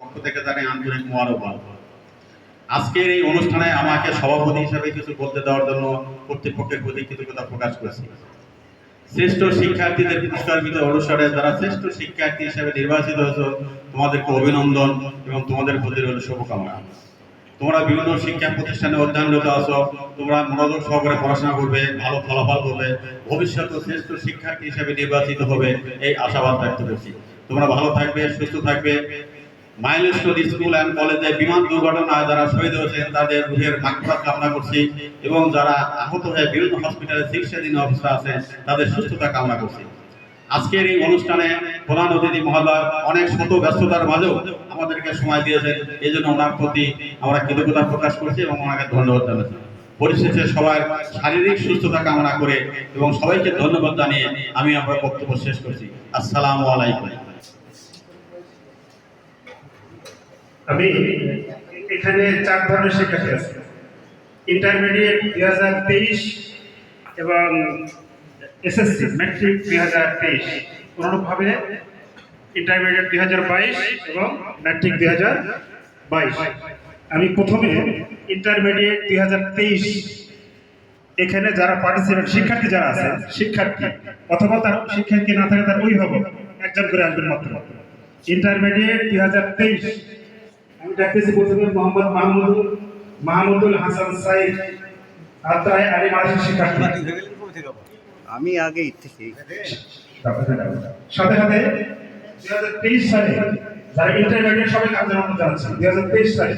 পক্ষ থেকে জানাই আন্তরিক মোবারকবাদ। আজকের এই অনুষ্ঠানে আমাকে সভাপতি হিসেবে কিছু বলতে দেওয়ার জন্য কর্তৃপক্ষের প্রতি কৃতজ্ঞতা প্রকাশ করেছি। শ্রেষ্ঠ শিক্ষার্থীদের পুরস্কার বিতরণ অনুষ্ঠানে যারা শ্রেষ্ঠ শিক্ষার্থী হিসেবে নির্বাচিত হয়েছে তোমাদেরকে অভিনন্দন এবং তোমাদের প্রতি রইল শুভকামনা। তোমরা বিভিন্ন শিক্ষা প্রতিষ্ঠানে অধ্যয়নরত আছো, তোমরা মনোযোগ সহকারে পড়াশোনা করবে, ভালো ফলাফল করবে, ভবিষ্যতে শ্রেষ্ঠ শিক্ষার্থী হিসেবে নির্বাচিত হবে এই আশাবাদ ব্যক্ত করছি। তোমরা ভালো থাকবে, সুস্থ থাকবে। মাইলস্টোন স্কুল অ্যান্ড কলেজে বিমান দুর্ঘটনায় যারা শহীদ হয়েছেন তাদের রুহের মাগফিরাত কামনা করছি এবং যারা আহত হয়ে বিভিন্ন হসপিটালে চিকিৎসাধীন অবস্থা আছেন তাদের সুস্থতা কামনা করছি। আজকের এই অনুষ্ঠানে প্রধান অতিথি মহোদয় অনেক শত ব্যস্ততার মাঝেও আমাদেরকে সময় দিয়েছেন, এই জন্য ওনার প্রতি আমরা কৃতজ্ঞতা প্রকাশ করছি এবং ওনাকে ধন্যবাদ জানাচ্ছি। পরিশেষে সবার শারীরিক সুস্থতা কামনা করে এবং সবাইকে ধন্যবাদ জানিয়ে আমি আমার বক্তব্য শেষ করছি। আসসালামু আলাইকুম। আমি এখানে 4 ধরনের শিক্ষার্থী আছে। ইন্টারমিডিয়েট 2023 এবং এসএসসি ম্যাট্রিক 2023, অনুরূপভাবে ইন্টারমিডিয়েট 2022 এবং ম্যাট্রিক 2022। আমি প্রথমে ইন্টারমিডিয়েট 2023 এখানে যারা পার্টিসিপেট শিক্ষার্থী যারা আছে, শিক্ষার্থী অথবা তার শিক্ষার্থী না থাকে তার অভিভাবক একজন করে আসবেন মাত্র। ইন্টারমিডিয়েট 2023 আমি ডাকতেছি প্রথমে মোহাম্মদ মাহমুদুল হাসান সাইদ, আত্রাই আলী মাদ্রাসা শিক্ষার্থী। আমি আগেই থেকে সাথে সাথে 2023 সালে যারা ইন্টারমিডিয়েট সবাই কাজ জানাতে যাচ্ছে 2023 সালে